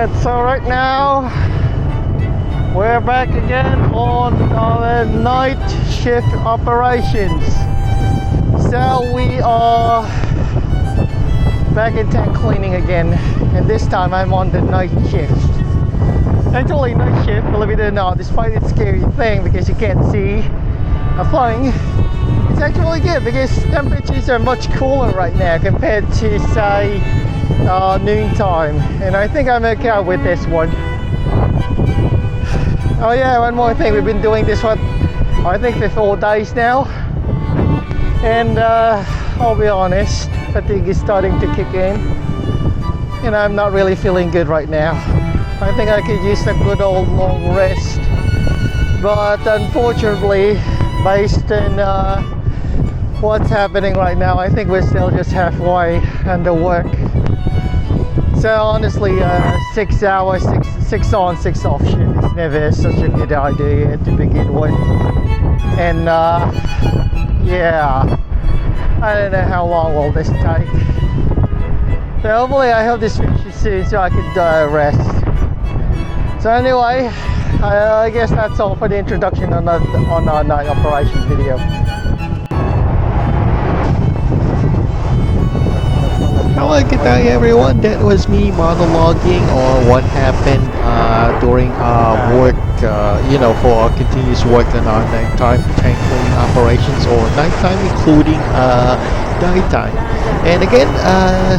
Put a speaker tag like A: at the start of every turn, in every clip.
A: Alright, so right now we're back again on our night shift operations. So we are back in tank cleaning again, and this time I'm on the night shift. Actually, night shift, believe it or not, despite its scary thing because you can't see a flying, it's actually good because temperatures are much cooler right now compared to, say, noon time, and I think I'm okay with this one. Oh yeah, one more thing, we've been doing this one I think for 4 days now, and I'll be honest, fatigue is starting to kick in and I'm not really feeling good right now. I think I could use a good old long rest, but unfortunately, based on what's happening right now, I think we're still just halfway under work. So honestly, 6 hours, six on, 6 off shift is never such a good idea to begin with. And yeah, I don't know how long will this take. So hopefully I hope this finishes soon so I can rest. So anyway, I guess that's all for the introduction on our night operations video.
B: Hello, good day everyone. That was me monologuing on what happened during work, for our continuous work on our nighttime tank cleaning operations, or nighttime including daytime. And again,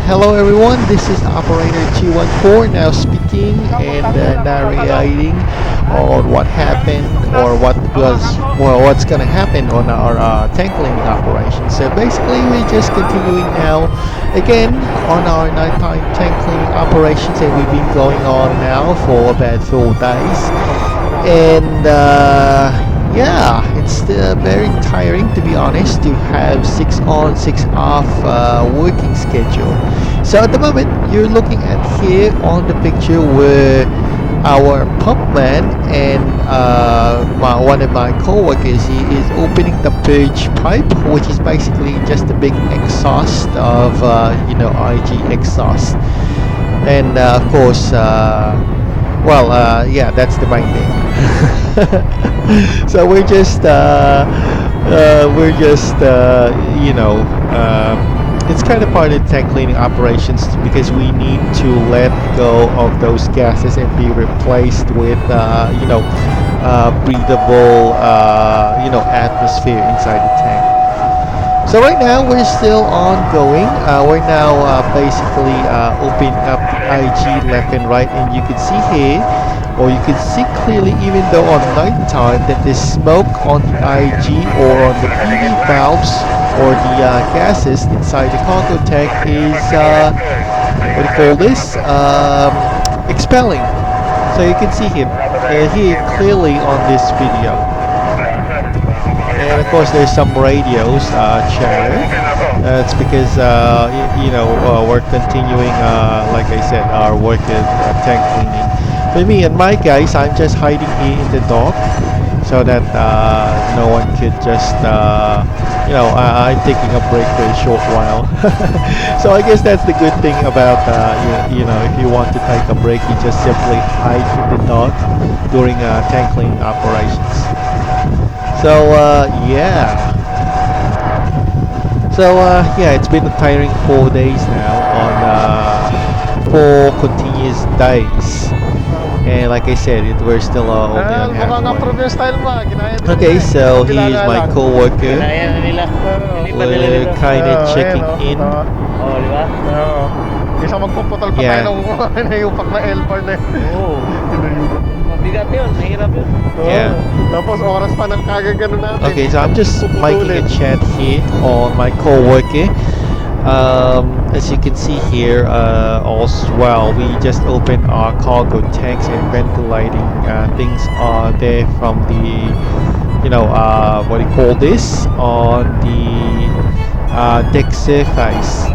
B: hello everyone, this is operator 214 now speaking and narrating on what happened, or what's gonna happen on our tank cleaning operation. So basically we're just continuing now again on our nighttime tank cleaning operations, and we've been going on now for about 4 days, and yeah, it's very tiring, to be honest, to have 6 on 6 off working schedule. So at the moment you're looking at here on the picture where our pumpman and one of my co-workers, he is opening the purge pipe, which is basically just a big exhaust of IG exhaust, and of course yeah, that's the main thing. So we're just it's kind of part of tank cleaning operations because we need to let go of those gases and be replaced with breathable atmosphere inside the tank. So right now we're still ongoing. We're now basically opening up the IG left and right, and you can see here, or you can see clearly even though on night time, that the smoke on the IG or on the PV valves or the gases inside the cargo tank is expelling. So you can see him here clearly on this video. And of course there's some radios chatter. It's because we're continuing, like I said, our work at tank cleaning. For me and my guys, I'm just hiding here in the dock so that no one could just I'm taking a break for a short while. So I guess that's the good thing about if you want to take a break, you just simply hide in the dock during tank cleaning operations. So yeah, it's been a tiring 4 days now on 4 continuous days. And like I said, we're still only on halfway. Okay, so here's my co-worker. We're kind of checking in. Okay, so I'm just making a chat here on my co-worker. As you can see here, we just opened our cargo tanks and ventilating things are there from the, what do you call this, on the deck surface.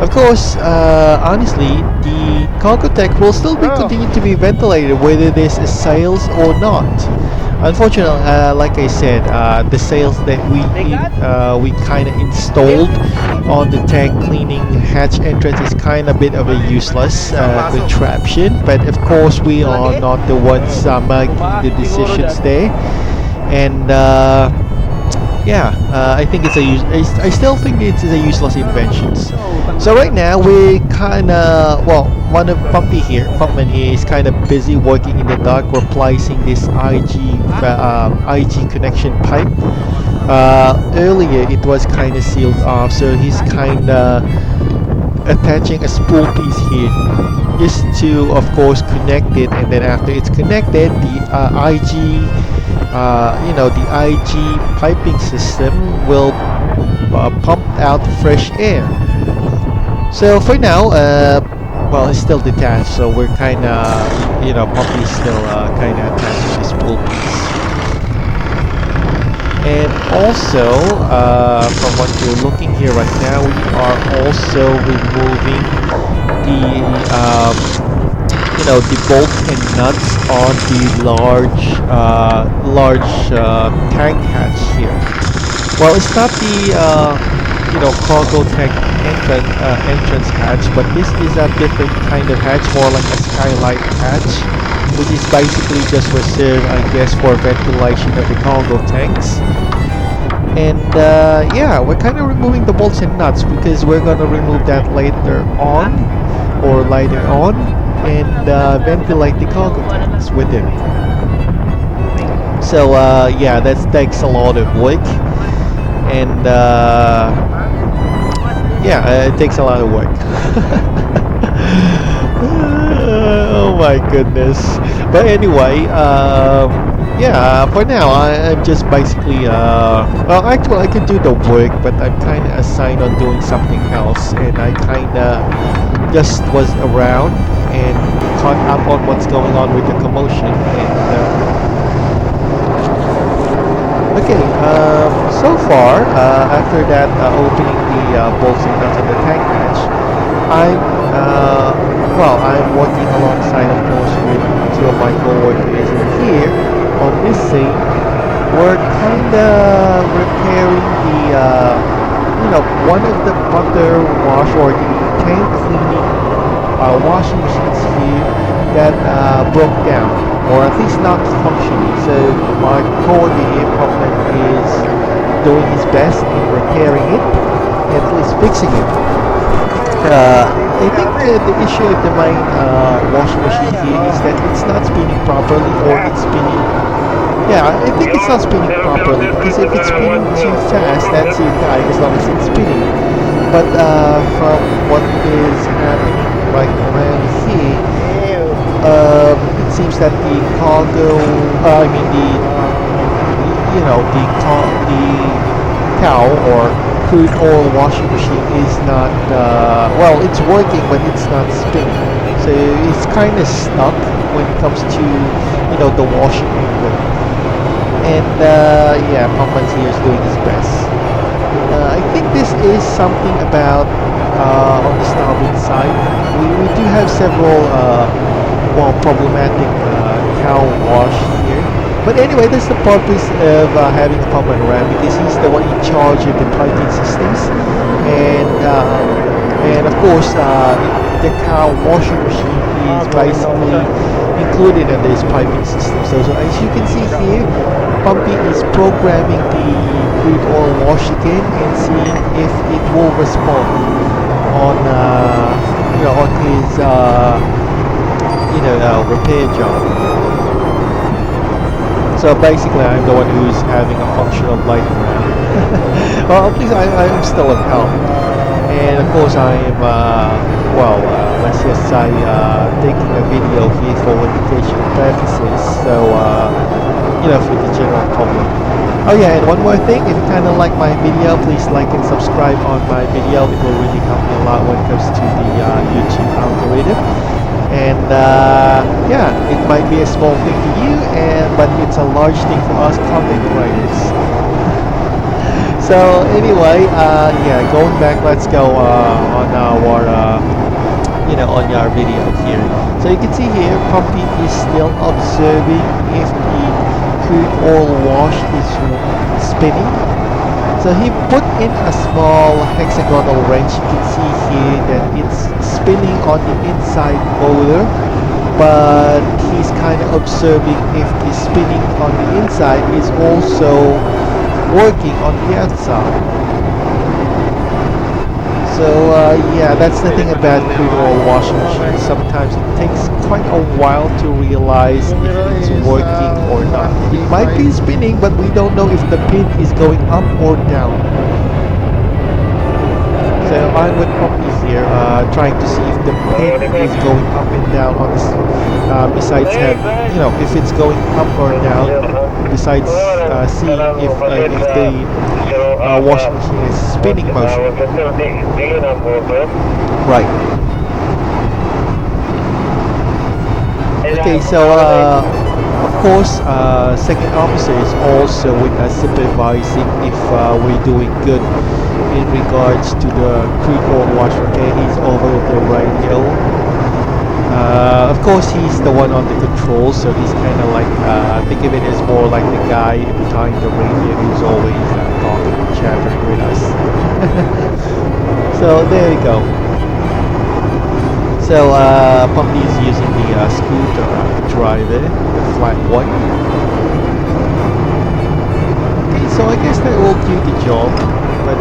B: Of course, honestly, the cargo tank will still be continue to be ventilated whether there's a sails or not. Unfortunately, like I said, the sails that we kind of installed on the tank cleaning hatch entrance is kind of bit of a useless contraption. But of course, we are not the ones making the decisions there, and. Yeah, I think it's I still think it's a useless invention. So right now we kind of one of Pumpman here is kind of busy working in the dark, replacing this IG connection pipe. Earlier it was kind of sealed off, so he's kind of attaching a spool piece here just to, of course, connect it, and then after it's connected, the the IG piping system will pump out fresh air. So for now, well, it's still detached, so we're kind of, Pumpy's still kind of attached to this spool piece. And also, from what you're looking here right now, we are also removing the bolt and nuts on the large tank hatch here. Well, it's not the cargo tank entrance hatch, but this is a different kind of hatch, more like a skylight hatch, which is basically just reserved, I guess, for ventilation of the cargo tanks. And yeah, we're kind of removing the bolts and nuts because we're gonna remove that later on, and ventilate the cargo tanks with it. So yeah, that takes a lot of work, and yeah, it takes a lot of work. Oh my goodness. But anyway, yeah, for now I'm just basically well, actually I can do the work, but I'm kind of assigned on doing something else, and I kind of just was around and caught up on what's going on with the commotion. And okay, so far after that opening the bolts and nuts on the tank hatch, I'm working alongside, of course, with two of my co-workers. And here on this scene, we're kind of repairing the one of the butter wash or the tank cleaning washing machines here that broke down, or at least not functioning. So my co-worker here, Pumpman, is doing his best in repairing it, at least fixing it. I think the issue of the main washing machine here is that it's not spinning properly, or it's spinning. Yeah, I think it's not spinning properly, because if it's spinning too fast, that's it, guys, as long as it's spinning. But from what is happening right around here, it seems that the cargo, the cow or crude oil washing machine is not, well, it's working, but it's not spinning. So it's kind of stuck when it comes to, the washing angle. And yeah, Pumpman's here is doing his best. I think this is something about on the starboard side. We do have several problematic cow wash here. But anyway, that's the purpose of having a Pumpman around, because he's the one in charge of the piping systems, and of course the cow washing machine is basically included in this piping system. So as you can see here, Pumpy is programming the crude oil wash again and seeing if it will respond on on his repair job. So basically, I'm the one who's having a functional light around. Well, at least I'm still at helm. And of course, I am, let's just say, taking a video here for education purposes. So, for the general public. Oh yeah, and one more thing, if you kind of like my video, please like and subscribe on my video. It will really help me a lot when it comes to the YouTube algorithm. And yeah, it might be a small thing to you, but it's a large thing for us content creators. So anyway, yeah, going back, let's go on our on our video here. So you can see here, Pumpy is still observing if the crude oil wash is spinning. So he put in a small hexagonal wrench. You can see here that it's spinning on the inside motor, but he's kind of observing if the spinning on the inside is also working on the outside. So yeah, that's the thing about crude oil washing machines. Sometimes it takes quite a while to realize if it's working or not. It might be spinning, but we don't know if the pin is going up or down. So I'm with Poppy here, trying to see if the pin is going up and down on this. Besides if it's going up or down. Besides seeing if the washing machine is spinning motion. Right. Okay, so of course, second officer is also with us supervising if we're doing good in regards to the crude oil washer. Okay, he's over the radio. Of course, he's the one on the controls, so he's kind of like, think of it as more like the guy behind the radio who's always talking and chattering with us. So there you go. So Pumpy is using the scooter driver, the flat one. Okay, so I guess that will do the job, but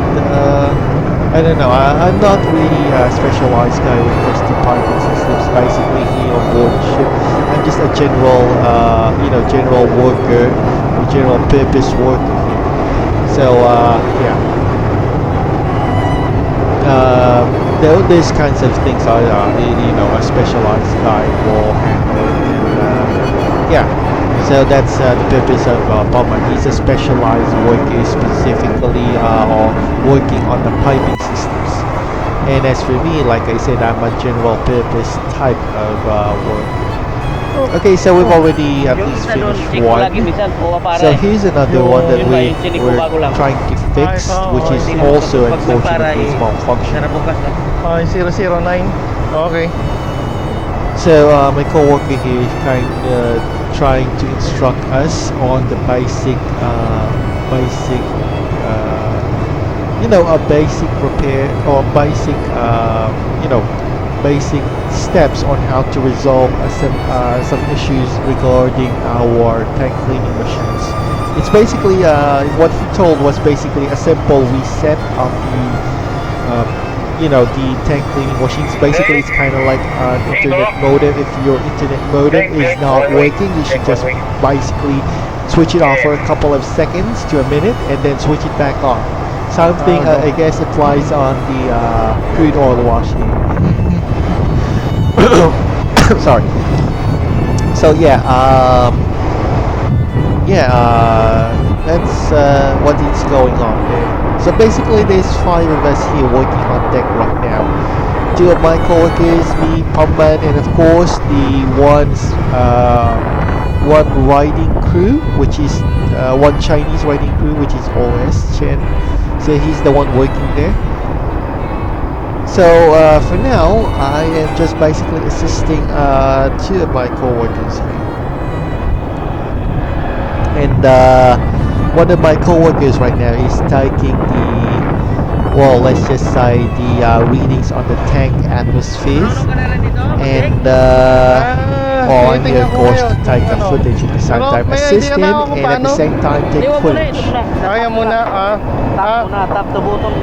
B: I don't know. I'm not really a specialized guy when it comes to piping systems. Basically, here on board the ship, I'm just a general, general worker, or general purpose worker here. So yeah. These kinds of things are, a specialized guy will handle. And yeah. So that's the purpose of Bowman. He's a specialized worker specifically on working on the piping systems. And as for me, like I said, I'm a general purpose type of work. Okay, so we've already at least finished one. So here's another one that we're trying to fix, which is also unfortunately malfunctioning.
A: 009. Okay.
B: So my co-worker here is kind of trying to instruct us on the basic a basic repair or basic basic steps on how to resolve some issues regarding our tank cleaning machines. It's basically what he told was basically a simple reset of the tank cleaning machines. Basically, it's kind of like an internet modem. If your internet modem is not working, you should just basically switch it off for a couple of seconds to a minute and then switch it back on. Something I guess applies on the crude oil washing. Sorry. So yeah, that's what is going on there. So basically, there's 5 of us here working on deck right now. 2 of my co-workers, me, Pumpman, and of course the one riding crew, which is one Chinese riding crew, which is OS Chen. So he's the one working there. So for now, I am just basically assisting 2 of my co-workers here. And one of my co-workers right now is taking let's just say the readings on the tank atmospheres. And I'm here of course to take a footage at the same time, assist him, and at the same time take footage.
A: Kaya muna,
C: Tap to button.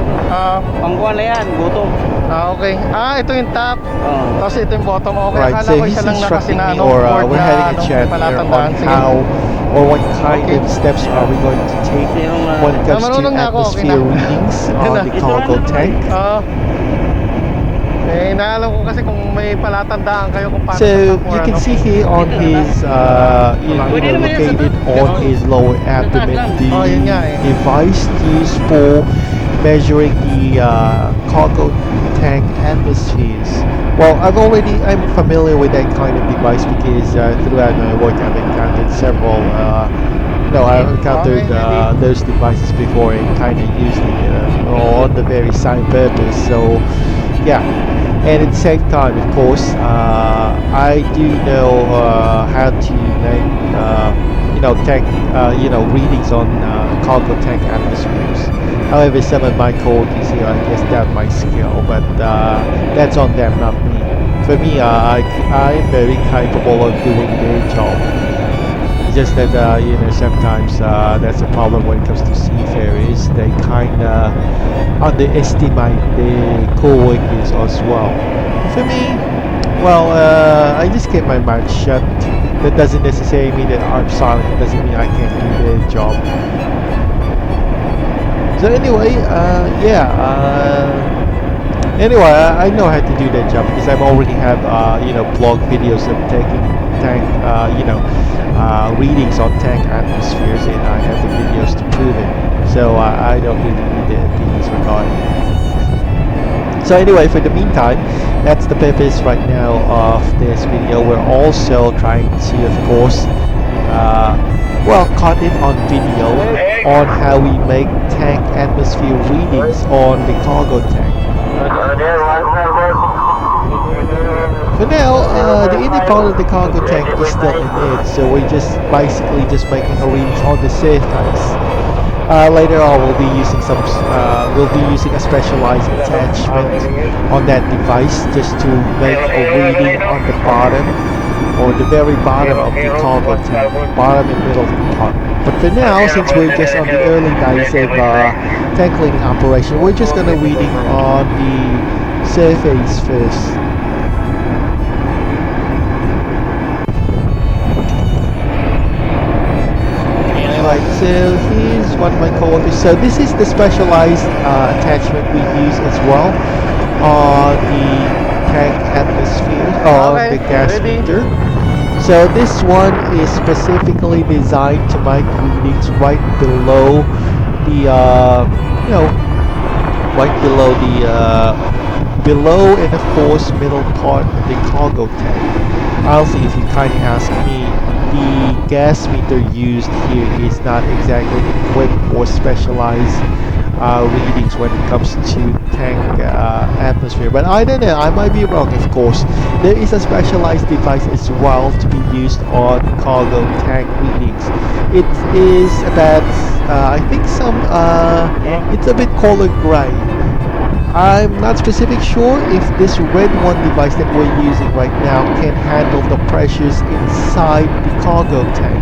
C: Pangkuhan na yan, button.
A: Okay. Ito yung top. Tapos ito yung bottom. Okay,
B: Right,
A: akala
B: so
A: ko
B: he's
A: siya lang
B: instructing me,
A: board
B: or we're
A: na,
B: having a chat here
A: palatandaan.
B: on
A: Sige.
B: how or what kind of steps are we going to take when it comes to
A: marunong na ako, okay
B: atmosphere
A: na.
B: readings on the cargo tank.
A: Naalam ko kasi kung may palatandaan kayo kung paano.
B: So you can see here on his located on his lower abdomen the device used for measuring the cargo tank atmospheres. Well, I'm familiar with that kind of device because throughout my work I've encountered several know, I've encountered those devices before and kind of using it on the very same purpose. So yeah, and at the same time, of course, I do know how to make tank readings on cargo tank atmospheres. However, some of my coworkers here, I guess, doubt my skill, but that's on them, not me. For me, I am very capable of doing their job. It's just that sometimes that's a problem when it comes to seafarers. They kind of underestimate their co-workers as well. For me, well, I just keep my mouth shut. That doesn't necessarily mean that I'm silent. It doesn't mean I can't do their job. So anyway, anyway, I know how to do that job because I already have blog videos of taking tank readings on tank atmospheres, and I have the videos to prove it. So I don't really need the opinions regarding it. So anyway, for the meantime, that's the purpose right now of this video. We're also trying to, of course, caught it on video on how we make tank atmosphere readings on the cargo tank. For now, the inner part of the cargo tank is still in it, so we're just basically just making a readings on the surface. Later on, we'll be using a specialized attachment on that device just to make a reading on the bottom, or the very bottom of the cargo tank, bottom and middle compartment. But for now, since we're just on the early days of tank cleaning operation, we're just gonna reading on the surface first. Alright, so here's one of my coworkers. So this is the specialized attachment we use as well on the tank atmosphere, on the gas meter. So this one is specifically designed to make readings right below the, below and of course middle part of the cargo tank. Honestly, if you kindly ask me, the gas meter used here is not exactly equipped for specialized readings when it comes to tank atmosphere, but I don't know, I might be wrong. Of course, there is a specialized device as well to be used on cargo tank readings. It is about I think it's a bit color gray. I'm not specific sure if this red one device that we're using right now can handle the pressures inside the cargo tank.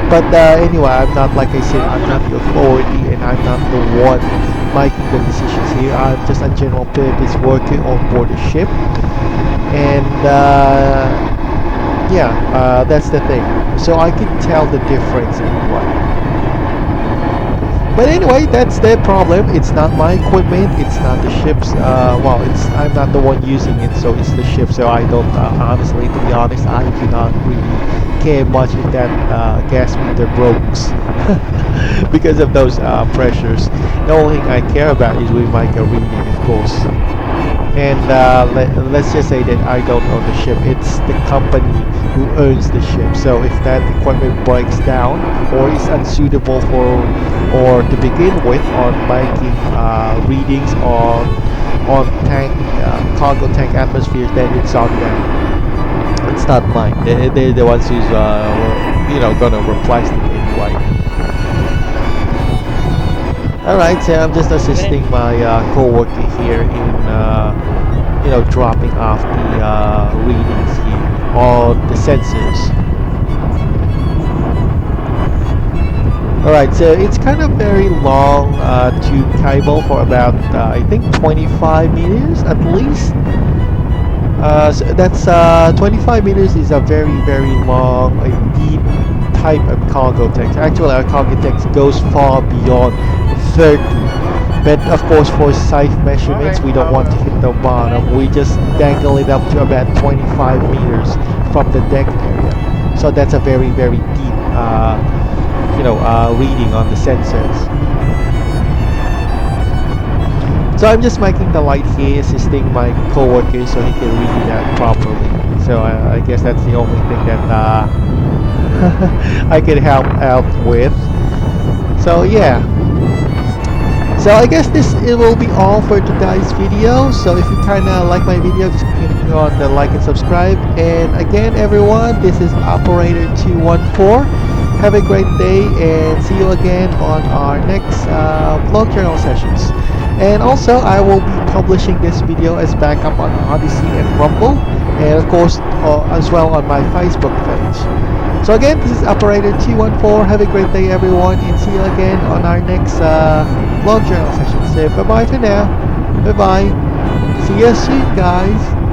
B: But anyway, I'm not, like I said, I'm not the authority and I'm not the one making the decisions here. I'm just a general purpose worker on board the ship. And that's the thing. So I can tell the difference anyway. But anyway, that's their problem. It's not my equipment. It's not the ship's. I'm not the one using it, so it's the ship. So I don't. Honestly, to be honest, I do not really care much if that gas meter breaks because of those pressures. The only thing I care about is we make a reading, of course. And let's just say that I don't own the ship. It's the company who owns the ship. So if that equipment breaks down or is unsuitable or to begin with on making readings on cargo tank atmospheres, then it's on them. It's not mine. They're the ones who's gonna replace it anyway. Alright, so I'm just assisting my co-worker here in dropping off the readings here on the sensors. Alright, so it's kind of very long tube cable for about I think 25 meters at least. So that's 25 meters is a very long, deep type of cargo tank. Actually, our cargo tank goes far beyond 30. But of course, for safe measurements, we don't want to hit the bottom. We just dangle it up to about 25 meters from the deck area. So that's a very deep, reading on the sensors. So I'm just making the light here, assisting my co-worker so he can read that properly. So I guess that's the only thing that I can help out with. So yeah. So I guess it will be all for today's video. So if you kinda like my video, just click on the like and subscribe. And again, everyone, this is Operator 214. Have a great day and see you again on our next vlog journal sessions. And also, I will be publishing this video as backup on Odyssey and Rumble, and of course as well on my Facebook page. So again, this is Operator 214. Have a great day, everyone, and see you again on our next vlog journal session. So bye bye for now. Bye bye. See you soon, guys.